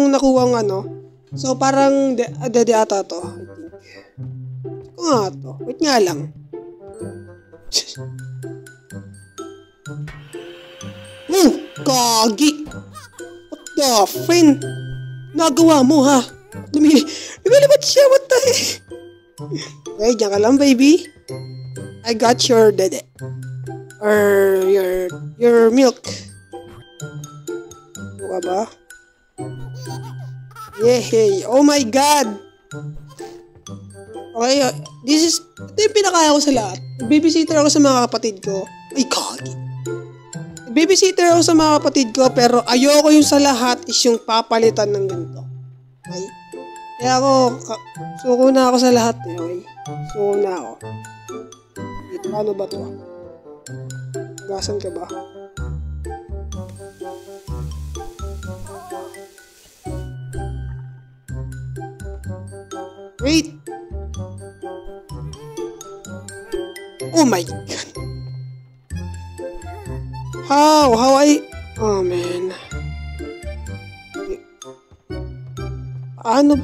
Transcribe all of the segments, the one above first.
akong nakuha ng ano. So, parang dede ata to. I think. Check ko nga to. Wait nga lang. Kagi! What the friend? Nagawa mo ha? Lumilipad siya, what the heck? Okay, dyan ka lang baby. I got your dede. Or your milk. Ano ka ba? Yehey! Oh my god! Okay, ito yung pinakaya ko sa lahat. Babysitter ako sa mga kapatid ko. Ay, kagi! Babysitter ako sa mga kapatid ko, pero ayoko yung sa lahat is yung papalitan ng ganito. Okay? Kaya ako, suko na ako sa lahat eh, okay? Suko na ako. Wait, paano ba to? Gasan ka ba? Wait! Oh my god! How oh man. Paano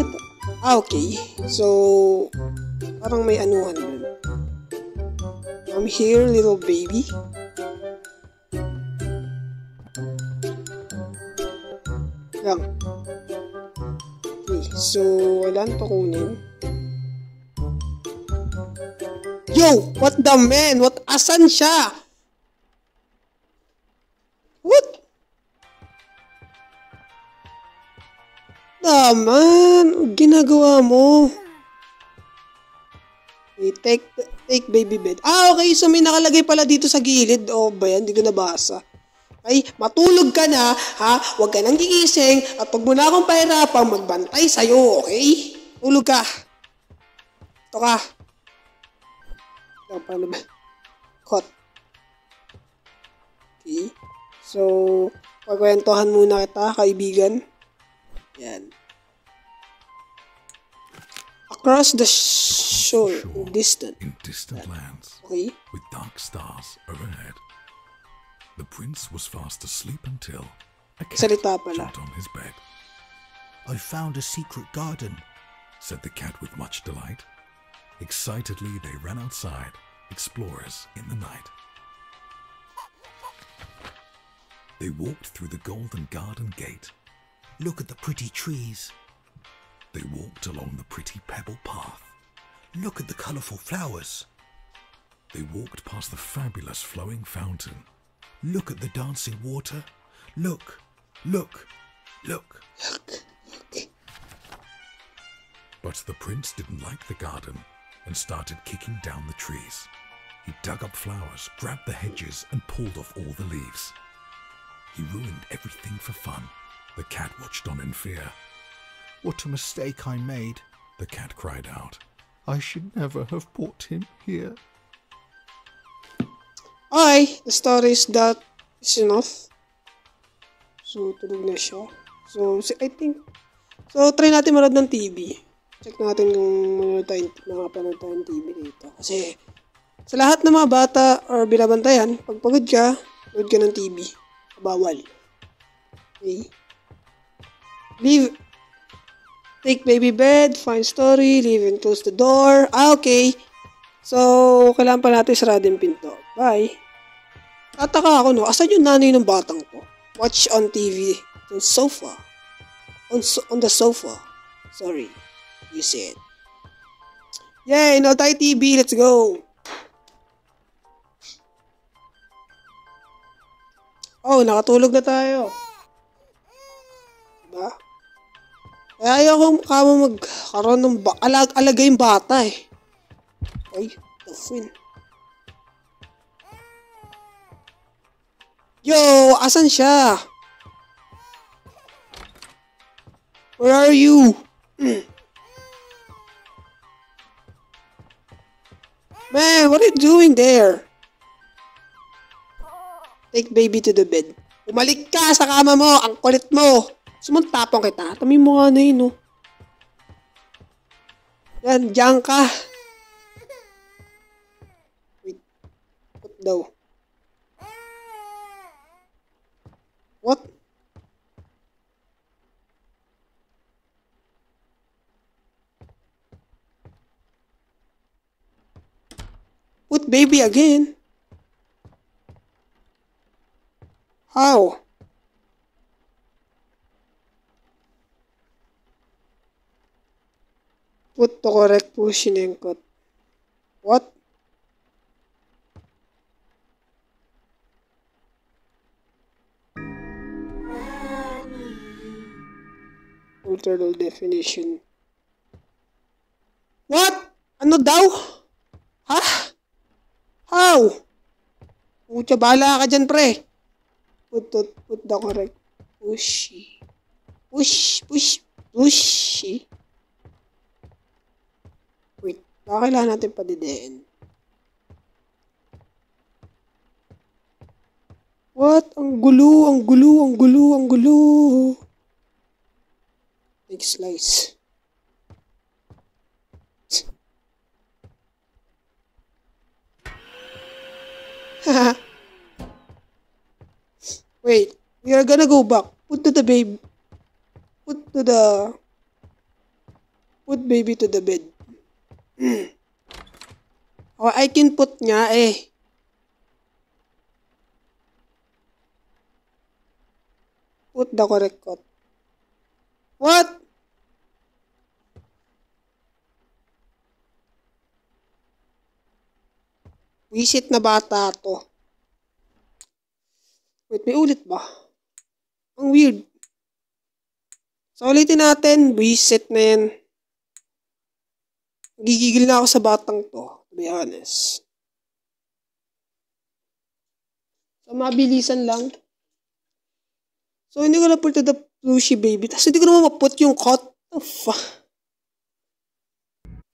ito? Okay. So, parang may anuhan dun. I'm here, little baby. Lang. Okay, so, wala na to kunin. Yo! What the man? What? Asan siya? What? Naman, ginagawa mo. Okay, take baby bed. Okay, so may nakalagay pala dito sa gilid. Oh, ba yan? Hindi ko nabasa. Ay, matulog ka na, ha? Huwag ka nang gigising at huwag mo na akong pahirapang magbantay sa'yo, okay? Tulog ka. Ito ka. Paano ba? Hot. Okay. So, pagkwentuhan muna kita, kaibigan. Yan. Across the shore in distant lands, okay, with dark stars overhead, the prince was fast asleep until a cat jumped on his bed. I found a secret garden, said the cat with much delight. Excitedly, they ran outside, explorers in the night. They walked through the golden garden gate. Look at the pretty trees. They walked along the pretty pebble path. Look at the colorful flowers. They walked past the fabulous flowing fountain. Look at the dancing water. Look, look, look. But the prince didn't like the garden and started kicking down the trees. He dug up flowers, grabbed the hedges, and pulled off all the leaves. He ruined everything for fun. The cat watched on in fear. What a mistake I made, the cat cried out. I should never have brought him here. Okay, the story is that is enough. So, tulog na siya. So, I think, so, try natin manood ng TV. Check natin kung makapanood tayo ng TV dito. Kasi, sa lahat ng mga bata or binabantayan, pag pagod ka, manood ka ng TV. Bawal. Okay? Take baby bed, find story, leave and close the door. Okay. So, kailangan pa natin sarado yung pinto. Bye. Tataka ako, no? Asan yung nanay ng batang ko? Watch on TV. On sofa. On the sofa. Sorry. You said. Yay! No tayo TV. Let's go. Oh, nakatulog na tayo. Diba? Kaya ayaw kamo magkaroon ng alaga yung bata eh. Ay, the Yo, asan siya? Where are you? Man, what are you doing there? Take baby to the bed. Umalik ka sa kama mo, ang kulit mo. Sumuntapong kita. Tami mo nga na yun, no? Yan, diyan ka. Wait. What daw? put baby again. How? Put the correct position and cut. What? Altered all definition. What? Ano daw? Ha? How? Pucha, bahala ka dyan, pre. Put the correct. Pushy. Pushy. Wait, baka kailangan natin padidein. What? Ang gulo. Next slice. Wait, we are gonna go back. Put baby to the bed. Oh, I can put nga eh. Put the correct cut. What? Visit na bata to. Wait, may ulit ba? Ang weird. So, ulitin natin. Visit na yan. Gigigil na ako sa batang to. To be honest. So, mabilisan lang. So, hindi ko na put to the plushy baby. Tapos, hindi ko naman maput yung cut. Oh, fuck.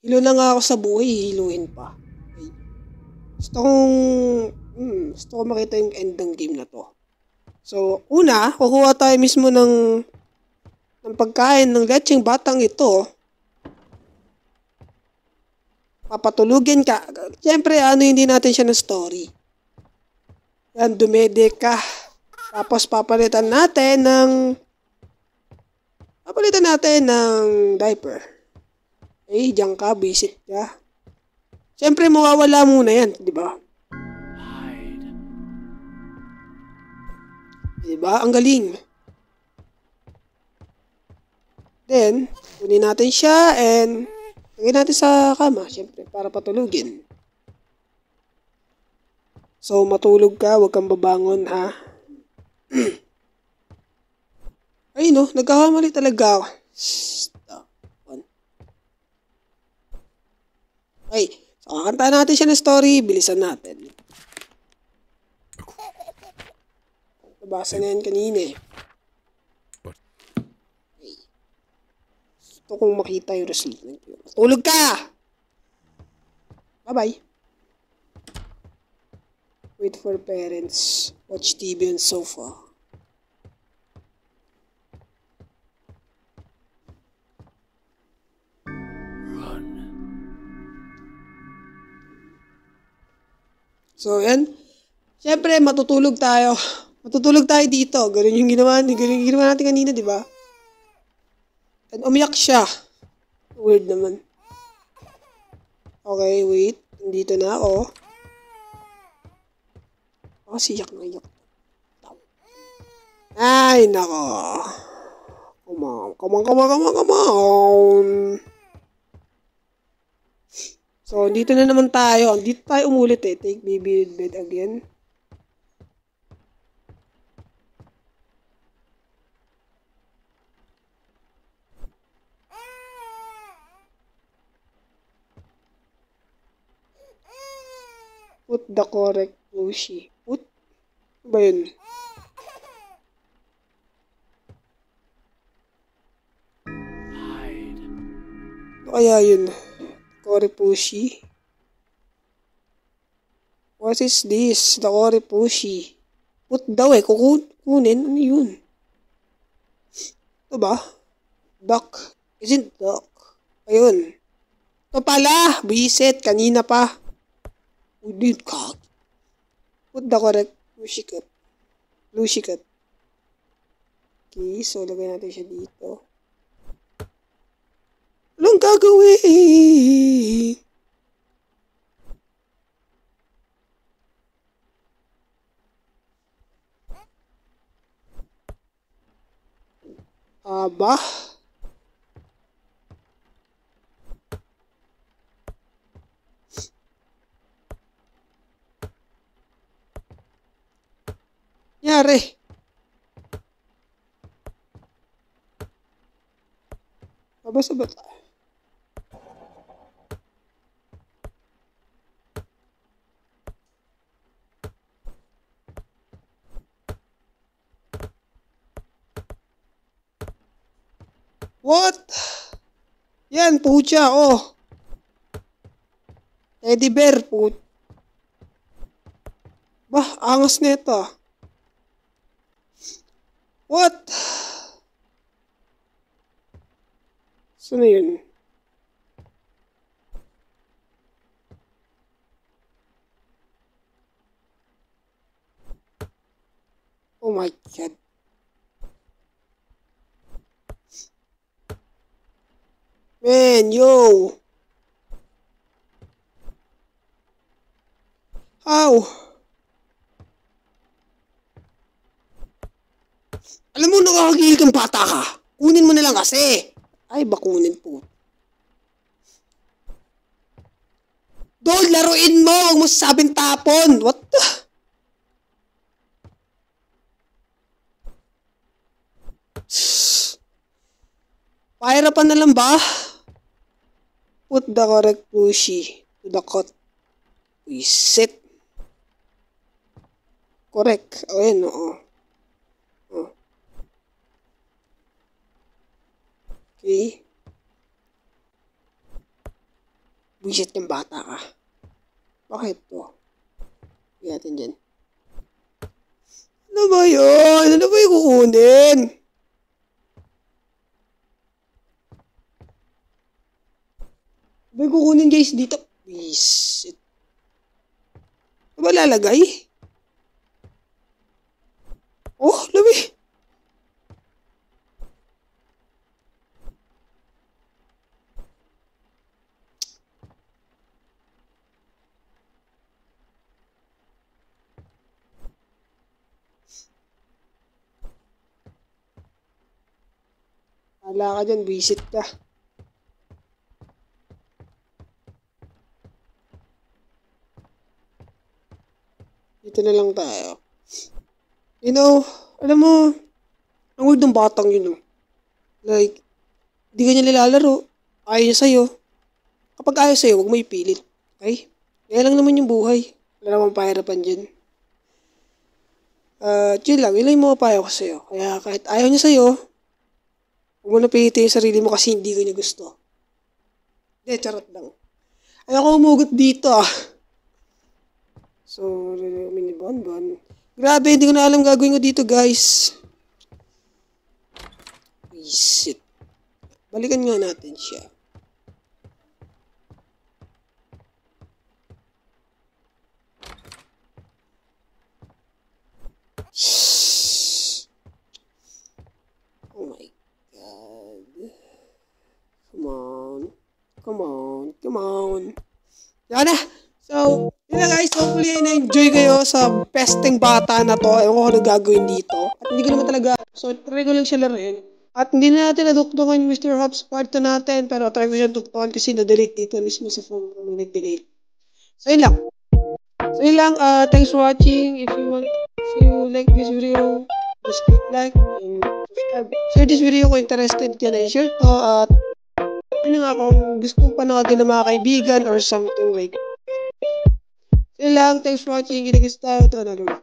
Hilo na nga ako sa buhay. Hiluin pa. Okay. Gusto ko makita yung end ng game na to. So, una, kukuha tayo mismo ng pagkain ng lecheng batang ito. Papatulugin ka. Siyempre, hindi natin siya ng story. Yan, dumede ka. Tapos, papalitan natin ng diaper. Eh, diyan ka, visit ka. Siyempre, mawawala muna yan, di ba? Diba? Ang galing. Then, kunin natin siya and lagay natin sa kama, syempre, para patulugin. So, matulog ka, huwag kang babangon, ha? Ay, no, nagkakamali talaga ako. Stop. Okay, so kakantahan natin siya ng story, bilisan natin. Nabasa na yan kanina eh. Okay. Gusto kong makita yung result. Tulog ka! Bye-bye. Wait for parents. Watch TV on sofa. Run. So, yan. Siyempre, matutulog tayo. Matutulog tayo dito. Ganun yung ginawa natin kanina, di ba? And umiyak siya. Weird naman. Okay, wait. Nandito na ako. Siyak na iyak. Ay, nako. Come on. So, dito na naman tayo. Dito tayo umulit eh. Take baby in bed again. Put the correct plushie. Put? Ano ba yun? Ano kaya yun? Correct plushie? What is this? The correct plushie. Put daw eh. Kukunin. Ano yun? Ito ba? Duck. Isn't duck? Ayun. Ito pala. Visit. Kanina pa. Dude, cock. Put the correct plushie cut. Okay, so lagay natin siya dito. Anong gagawin? Aba. Yari. Mabasa ba tayo? What? Yan, pucha, oh. Teddy bear, put. Bah, angas nito. What? Saan na yun? Oh my God. Man, yo. How? Alam mo, nakakagigil kang bata ka. Kunin mo na lang kasi. Ay, bakunin po. Dol, laruin mo. Huwag mo sasabing tapon. What the? Pahirapan na lang ba? Put the correct plushie to the cut. We set. Correct. O, yan, oo. Okay. Buisit yung bata ka. Bakit to? Hindi natin dyan. Ano ba yun? Ano ba yung kukunin? Ano ba yung kukunin guys dito? Buisit. Ano ba lalagay? Oh, labi. Wala ka dyan, visit ka. Dito na lang tayo. You know, alam mo, ang weird ng batang yun, no? Like, di ka niya nilalaro. Ayaw niya sa'yo. Kapag ayaw sa'yo, huwag mo ipilit. Okay? Kaya lang naman yung buhay. Wala namang pahirapan dyan. Chill lang. Yun lang yung mga payo ko sa'yo. Kaya kahit ayaw niya sa'yo, huwag mo na pilitin yung sarili mo kasi hindi ko niya gusto. Hindi, charot lang. Ayoko umugot dito ah. So, mini bonbon. Grabe, hindi ko na alam gagawin ko dito guys. Visit. Balikan nga natin siya. Oh my God. Come on. Come on. Come on. Yan na. So, yun na guys. Hopefully, na-enjoy kayo sa pesting bata na to. Ewan ko ano gagawin dito. At hindi ko naman talaga. So, try ko lang siya laruin. At hindi na natin naduktungan yung Mr. Hobbs part 2 natin. Pero try ko siya duktungan kasi na-delete dito mismo sa phone ko nag-delete. So, yun lang. So, yun lang. Thanks for watching. If you like this video, just click like and subscribe. Share this video kung interested ka na i-share to. At yun nga, kung gusto mo panoodin ng mga kaibigan or something like. So, yun lang. Thanks for watching. Kita-kits tayo to another.